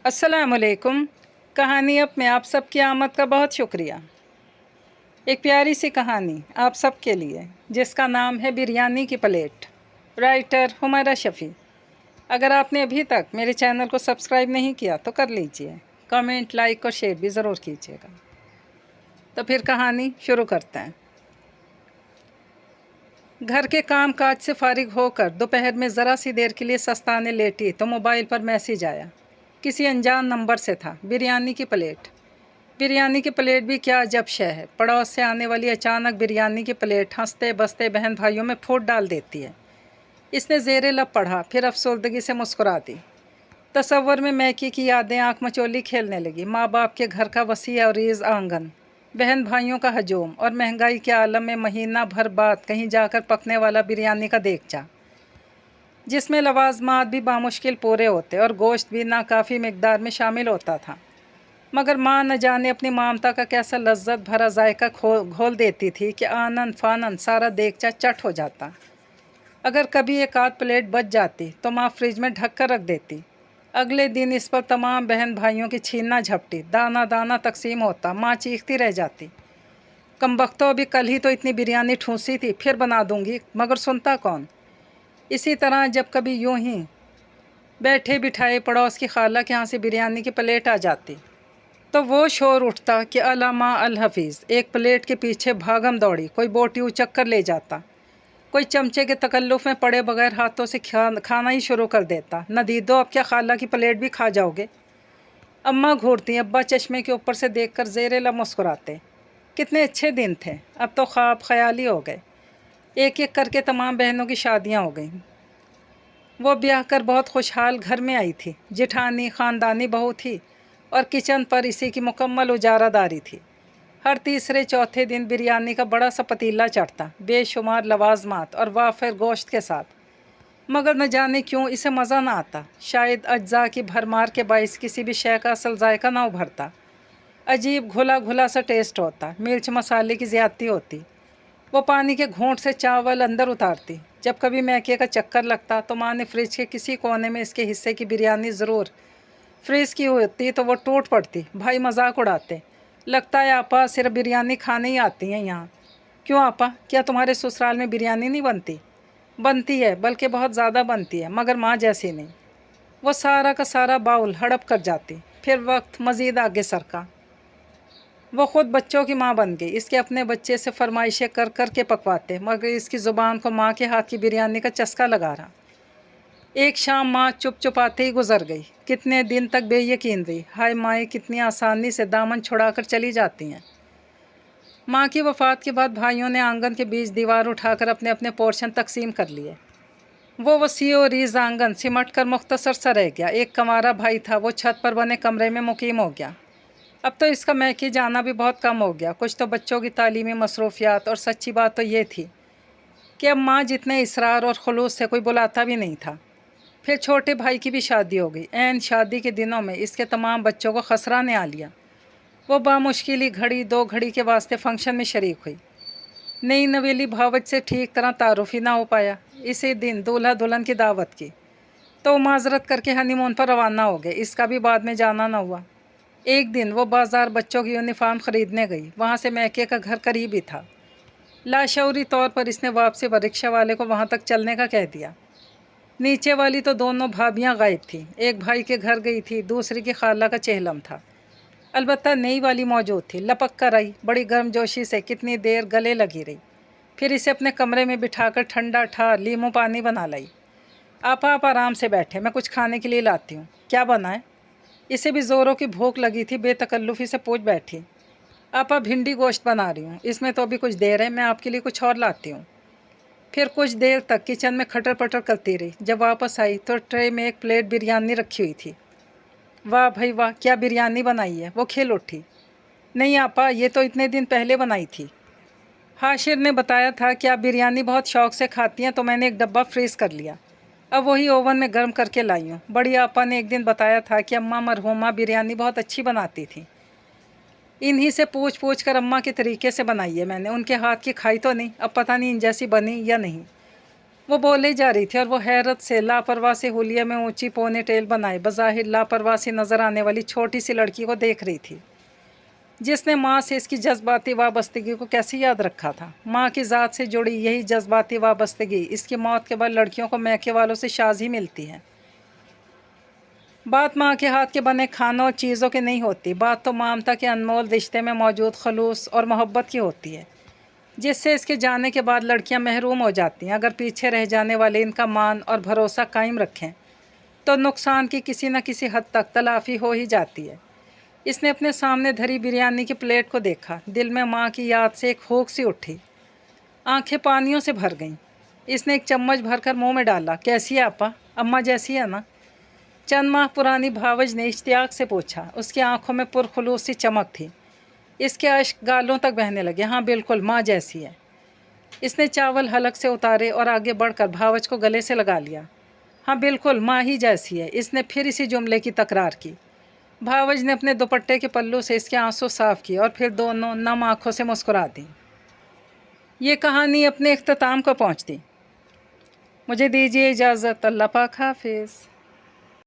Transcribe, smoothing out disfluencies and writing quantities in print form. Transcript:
अस्सलामुअलैकुम। कहानी अब में आप सब की आमद का बहुत शुक्रिया। एक प्यारी सी कहानी आप सब के लिए जिसका नाम है बिरयानी की प्लेट। राइटर हुमैरा शफ़ी। अगर आपने अभी तक मेरे चैनल को सब्सक्राइब नहीं किया तो कर लीजिए। कमेंट, लाइक और शेयर भी ज़रूर कीजिएगा। तो फिर कहानी शुरू करते हैं। घर के काम काज से फारिग होकर दोपहर में ज़रा सी देर के लिए सस्ताने लेटी तो मोबाइल पर मैसेज आया। किसी अनजान नंबर से था। बिरयानी की प्लेट। बिरयानी की प्लेट भी क्या अजब शय है। पड़ोस से आने वाली अचानक बिरयानी की प्लेट हंसते बसते बहन भाइयों में फूट डाल देती है। इसने ज़ेरे लब पढ़ा, फिर अफसरदगी से मुस्कुरा दी। तसव्वुर में मैकी की यादें आँख मचोली खेलने लगी। माँ बाप के घर का वसी और रीज़ आंगन, बहन भाइयों का हजूम और महंगाई के आलम में महीना भर बाद कहीं जाकर पकने वाला बिरयानी का देगचा, जिसमें लवाजमात भी बामुश्किल पूरे होते और गोश्त भी नाकाफ़ी मिकदार में शामिल होता था। मगर माँ न जाने अपनी ममता का कैसा लज्जत भरा जायका घोल देती थी कि आनन फानन सारा देगचा चट हो जाता। अगर कभी एक आध प्लेट बच जाती तो माँ फ्रिज में ढक कर रख देती। अगले दिन इस पर तमाम बहन भाइयों की छीनना झपटी, दाना दाना तकसीम होता। माँ चीखती रह जाती, कमबख्तो अभी कल ही तो इतनी बिरयानी ठूंसी थी, फिर बना दूंगी। मगर सुनता कौन। इसी तरह जब कभी यूं ही बैठे बिठाए पड़ोस की खाला के यहाँ से बिरयानी की प्लेट आ जाती तो वो शोर उठता कि अलामा अल हफीज़। एक प्लेट के पीछे भागम दौड़ी, कोई बोटी उचक कर ले जाता, कोई चमचे के तकल्लुफ़ में पड़े बगैर हाथों से खाना ही शुरू कर देता। न दीदो, अब क्या खाला की प्लेट भी खा जाओगे। अम्मा घूरती, अब्बा चश्मे के ऊपर से देखकर ज़ेरे लब मुस्कुराते। कितने अच्छे दिन थे, अब तो ख्वाब ख्याली हो गए। एक एक करके तमाम बहनों की शादियां हो गईं। वो ब्याह कर बहुत खुशहाल घर में आई थी। जिठानी ख़ानदानी बहू थी और किचन पर इसी की मुकम्मल उजारादारी थी। हर तीसरे चौथे दिन बिरयानी का बड़ा सा पतीला चढ़ता, बेशुमार लवाजमात और वाफिर गोश्त के साथ। मगर न जाने क्यों इसे मज़ा ना आता। शायद अज्जा की भरमार के बाइस किसी भी शय का असल जायका ना उभरता। अजीब घुला घुला सा टेस्ट होता, मिर्च मसाले की ज़्यादती होती। वो पानी के घूंट से चावल अंदर उतारती। जब कभी मैके का चक्कर लगता तो माँ ने फ्रिज के किसी कोने में इसके हिस्से की बिरयानी ज़रूर फ्रीज़ की होती तो वो टूट पड़ती। भाई मजाक उड़ाते, लगता है आपा सिर्फ बिरयानी खाने ही आती हैं यहाँ। क्यों आपा, क्या तुम्हारे ससुराल में बिरयानी नहीं बनती? बनती है, बल्कि बहुत ज़्यादा बनती है, मगर माँ जैसी नहीं। वो सारा का सारा बाउल हड़प कर जाती। फिर वक्त मज़ीद आगे सरका। वो ख़ुद बच्चों की माँ बन गई। इसके अपने बच्चे से फरमाइशें कर कर के पकवाते, मगर इसकी ज़ुबान को माँ के हाथ की बिरयानी का चस्का लगा रहा। एक शाम माँ चुप चुपाते ही गुजर गई। कितने दिन तक बेयकीन रही। हाय माएँ कितनी आसानी से दामन छुड़ाकर चली जाती हैं। माँ की वफ़ात के बाद भाइयों ने आंगन के बीच दीवार उठाकर अपने अपने पोर्शन तकसीम कर लिए। वो वसी और रीज़ आंगन सिमट कर मुख्तसर सा रह गया। एक कंवारा भाई था, वो छत पर बने कमरे में मुकीम हो गया। अब तो इसका मैके जाना भी बहुत कम हो गया। कुछ तो बच्चों की तालीमी मसरूफियात, और सच्ची बात तो ये थी कि अब माँ जितने इसरार और खुलूस से कोई बुलाता भी नहीं था। फिर छोटे भाई की भी शादी हो गई। ऐन शादी के दिनों में इसके तमाम बच्चों को खसरा ने आ लिया। वो बामुश्किल ही घड़ी दो घड़ी के वास्ते फंक्शन में शरीक हुई। नई नवेली भावच से ठीक तरह तारुफ ही ना हो पाया। इसी दिन दूल्हा दुल्हन की दावत की तो माजरत करके हनीमून पर रवाना हो गए। इसका भी बाद में जाना न हुआ। एक दिन वो बाज़ार बच्चों की यूनिफॉर्म ख़रीदने गई। वहाँ से मैके का घर करीब ही था। लाशऊरी तौर पर इसने वापसी पर रिक्शा वाले को वहाँ तक चलने का कह दिया। नीचे वाली तो दोनों भाभियाँ गायब थीं। एक भाई के घर गई थी, दूसरी की खाला का चेहलम था। अलबत्ता नई वाली मौजूद थी। लपक कर आई, बड़ी गर्मजोशी से कितनी देर गले लगी रही। फिर इसे अपने कमरे में बिठाकर ठंडा ठार लीमू पानी बना लाई। आप आराम से बैठे, मैं कुछ खाने के लिए लाती हूँ। क्या बना है? इसे भी ज़ोरों की भूख लगी थी। बेतकल्लुफ़ी से पूछ बैठी। आपा भिंडी गोश्त बना रही हूँ, इसमें तो अभी कुछ देर है, मैं आपके लिए कुछ और लाती हूँ। फिर कुछ देर तक किचन में खटर पटर करती रही। जब वापस आई तो ट्रे में एक प्लेट बिरयानी रखी हुई थी। वाह भाई वाह, क्या बिरयानी बनाई है। वो खिल उठी। नहीं आपा, ये तो इतने दिन पहले बनाई थी। हाशिर ने बताया था कि आप बिरयानी बहुत शौक़ से खाती हैं, तो मैंने एक डब्बा फ्रीज़ कर लिया। अब वही ओवन में गर्म करके लाई हूँ। बड़ी आपा ने एक दिन बताया था कि अम्मा मरहूमा बिरयानी बहुत अच्छी बनाती थी। इन्हीं से पूछ पूछ कर अम्मा के तरीके से बनाई है मैंने। उनके हाथ की खाई तो नहीं, अब पता नहीं इन जैसी बनी या नहीं। وہ بولے جا رہی تھی اور وہ حیرت سے لاپرواہ سے حلیے میں اونچی پونے ٹیل بنائے بظاہر لاپرواہ سی نظر آنے والی چھوٹی سی لڑکی کو دیکھ رہی تھی، جس نے ماں سے اس کی جذباتی وابستگی کو کیسے یاد رکھا تھا۔ ماں کی ذات سے جڑی یہی جذباتی وابستگی اس کی موت کے بعد لڑکیوں کو میکے والوں سے شاذ ہی ملتی ہے۔ بات ماں کے ہاتھ کے بنے کھانوں اور چیزوں کی نہیں ہوتی، بات تو ممتا کے انمول رشتے میں موجود خلوص اور محبت کی ہوتی ہے، جس سے اس کے جانے کے بعد لڑکیاں محروم ہو جاتی ہیں۔ اگر پیچھے رہ جانے والے ان کا مان اور بھروسہ قائم رکھیں تو نقصان کی کسی نہ کسی حد تک تلافی ہو ہی جاتی ہے۔ اس نے اپنے سامنے دھری بریانی کی پلیٹ کو دیکھا، دل میں ماں کی یاد سے ایک ہوک سی اٹھی، آنکھیں پانیوں سے بھر گئیں۔ اس نے ایک چمچ بھر کر منہ میں ڈالا۔ کیسی ہے آپا؟ اماں جیسی ہے نا؟ چند ماہ پرانی بھاوج نے اشتیاق سے پوچھا۔ اس کی آنکھوں میں پرخلوص سی چمک تھی، اس کے اشک گالوں تک بہنے لگے۔ ہاں بالکل ماں جیسی ہے۔ اس نے چاول حلق سے اتارے اور آگے بڑھ کر بھاوج کو گلے سے لگا لیا۔ ہاں بالکل ماں ہی جیسی ہے، اس نے پھر اسی جملے کی تکرار کی۔ بھاوج نے اپنے دوپٹے کے پلو سے اس کے آنسو صاف کیے اور پھر دونوں نم آنکھوں سے مسکرا دیں۔ یہ کہانی اپنے اختتام کو پہنچتی۔ مجھے دیجیے اجازت۔ اللہ پاک حافظ۔